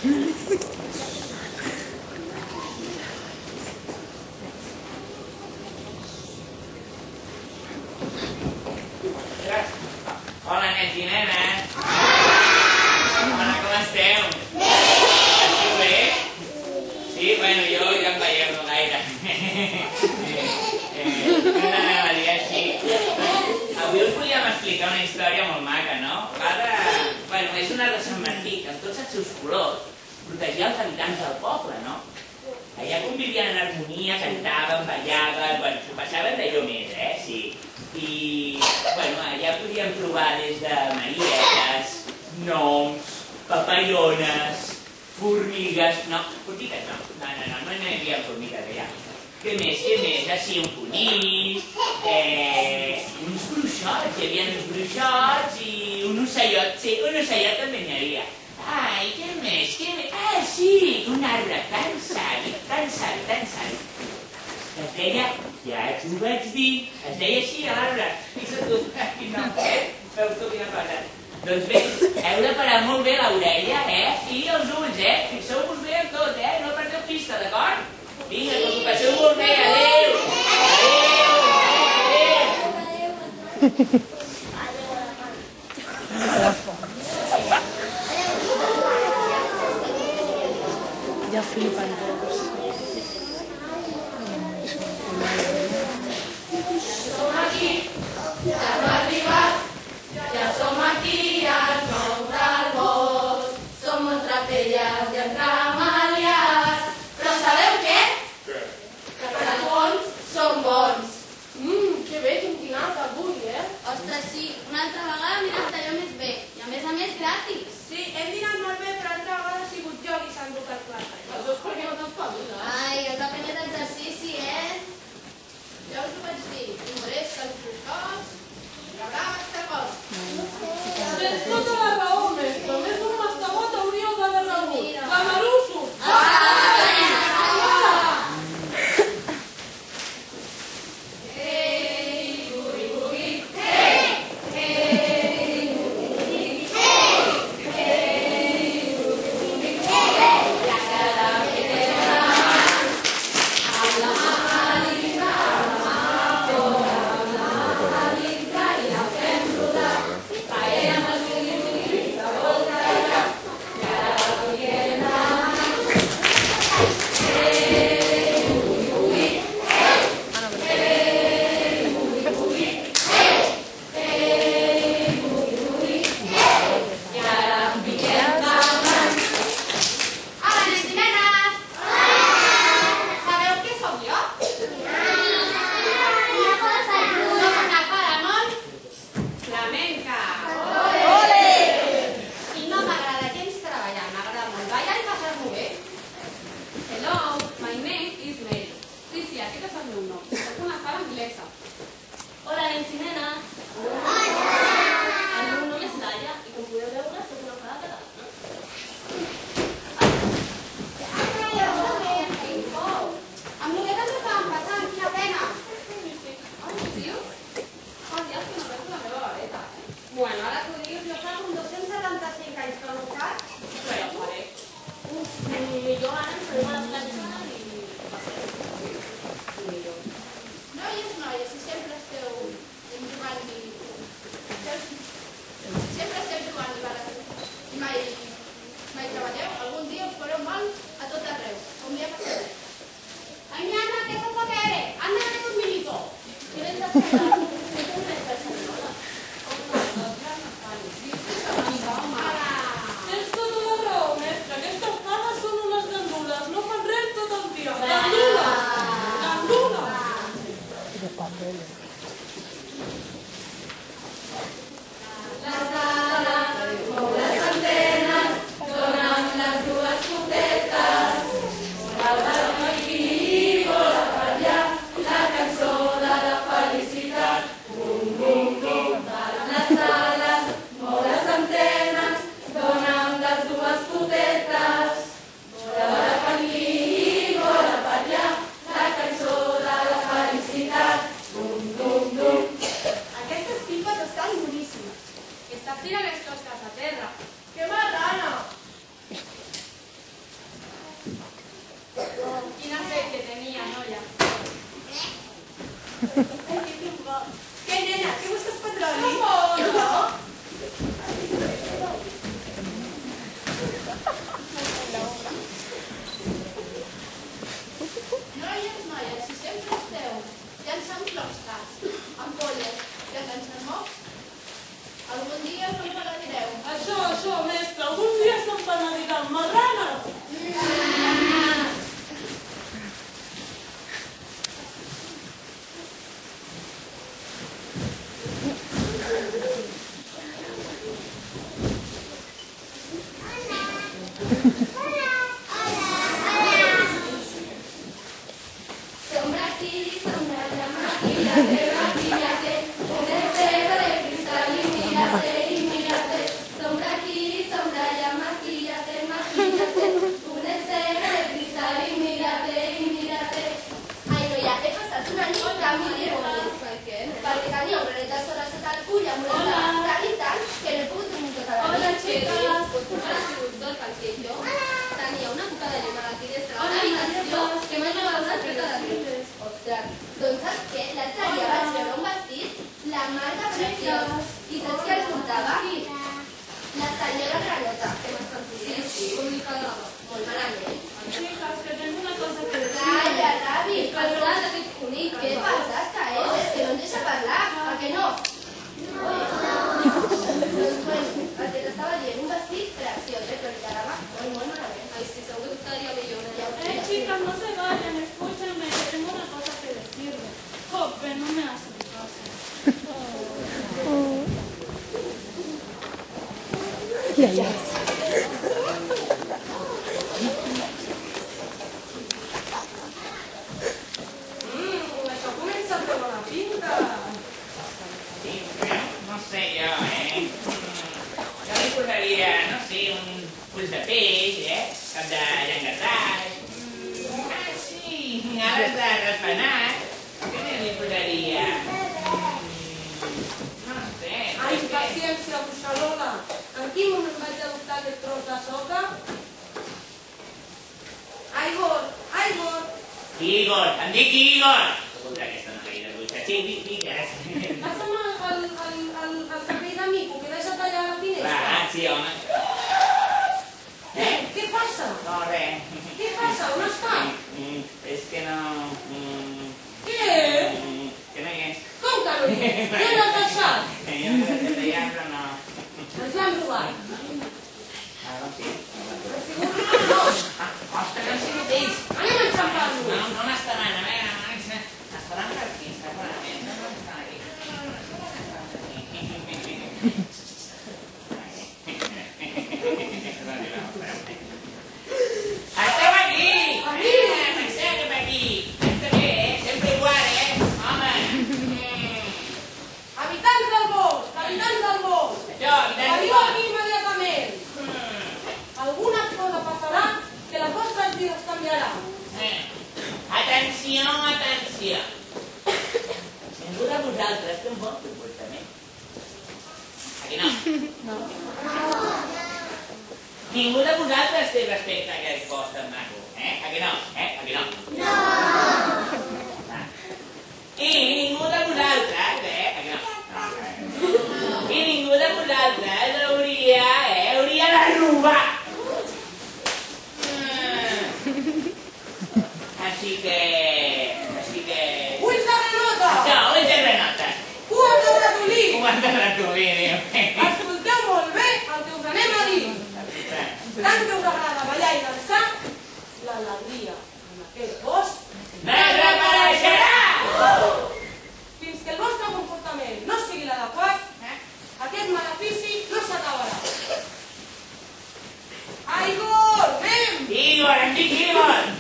Hola, nens i nenes. Hola, com esteu? Esteu bé? Sí? Bueno, jo ja em veieu no gaire. No anem a dir així. Avui us volíem explicar una història molt maca, no? Bueno, és una de Sant Martí, que amb tots els seus colors protegia els habitants del poble, no? Allà convivien en harmonia, cantaven, ballaven, bueno, s'ho passaven d'allò més, sí. I, bueno, allà podíem trobar des de marietes, gnoms, papayones, formigues... No, formigues no. No hi havia formigues allà. Què més? Així un conill, uns bruixots, hi havia uns bruixots i un ocellot, sí, un ocellot també n'hi havia. Ai, què més? Ah, sí, un arbre tan savi. Es deia, ja t'ho vaig dir, es deia així l'arbre. Fixa't tu, quin nom, veus tu quina cosa. Doncs bé, heu de parar molt bé l'orella, i els ulls, fixeu-vos bé en tot, no perdeu pista, d'acord? Vinga, que us ho passeu molt bé, adéu! Ja flipen tots. Som aquí, ja hem arribat, ja som aquí al nou del bosc. Som trapelles i entremaliats, però sabeu què? Que per al fons som bons. Que bé, quin dinat avui, Ostres, sí, una altra vegada mirat d'allò més bé, i a més gratis. Sí, hem dinat molt bé, però altra vegada ha sigut jo qui s'ha endut el plat. Els dos perquè no t'espaviles. Ai, has aprendut exercici, Ja us ho vaig dir, ingres, els costats, rebrà mastabot. Tens tota la raó, mestre. Més d'un mastabot hauríeu d'haver rebut. Camarusso! la cançó de la felicitat. eren marranes. Sombra aquí, sombra allá, maquíllate, maquíllate, un espejo de cristal y mírate, sombra aquí, sombra allá, maquíllate, maquíllate, un espejo de cristal y mírate, Ai, noia, he passat una nit que mi dimonis, perquè tenia un granet de sorra sota el cul i em molestava tant i tant que no he pogut dormir tota la nit. Hola, xiques. Pues com ha sigut tot, perquè jo tenia una cuca de llum a la finestra a una habitació que m'ha llevat una treta de nit. Ostres, doncs saps què? L'altre dia vaig veure un vestit, la marca preciós, i saps qui el portava? La senyora Granota, que m'està dient. Sí, com li quedava. Molt malament. Chicas, que tengo una cosa que decir. Calla, Ravi, Passat aquest conill. què passa, que és que no em deixa parlar, a que no? Doncs bueno, el que t'estava dient, un vestit preciós, però li quedava molt malament. Ai, sí, segur que estaria millor. Ja ho sé. Chicas, no se vayan, escúchenme, que tengo una cosa que decirles. Jope, no me hacen caso. Això comença a fer bona pinta. Sí, no sé jo, Jo li posaria, no sé, un ulls de peix, cap de llangardaix. Sí, ales de ratpenat. Què més li posaria? No sé. Ai, paciència, Buixalola. En quin moment vaig adoptar aquest tros de soca? Igor! Igor, em dic Igor! Escolta, aquesta noia de dutxa. Sí, digues. Passa'm el servei d'amico que he deixat allà a la finestra. Va, sí, home. Què passa? No, res. Què passa? On està? És que no... Què? Que no hi és. Com que no hi és? No l'has deixat? Jo no l'he fet allà, però no. Ens l'han robat. Ah, no, sí. No! Ostres, no han sigut ells. Anem a enxampar-lo. No n'estaran, a veure, estaran per aquí, segurament. No estan aquí. Esteu aquí! Penseu que per aquí. Està bé, sempre igual, home. Habitants del bosc! Això, Veniu aquí immediatament. Alguna cosa passarà que les vostres vides canviaran. Atenció! Ningú de vosaltres té un bon comportament. Aquí no? No. Ningú de vosaltres té respecte a aquest bosc tan maco. Aquí no? Aquí no? No! I ningú de vosaltres, aquí no? I ningú de vosaltres hauria de robar. Així que... Ulls de granota! Això, ulls de granota. Cues de ratolí! Cues de ratolí, diu. Escolteu molt bé el que us anem a dir. Tant que us agrada ballar i dansar, l'alegria en aquest bosc desapareixerà! Fins que el vostre comportament no sigui l'adequat, aquest malefici no s'acabarà. Igor, anem! Igor, em dic Igor!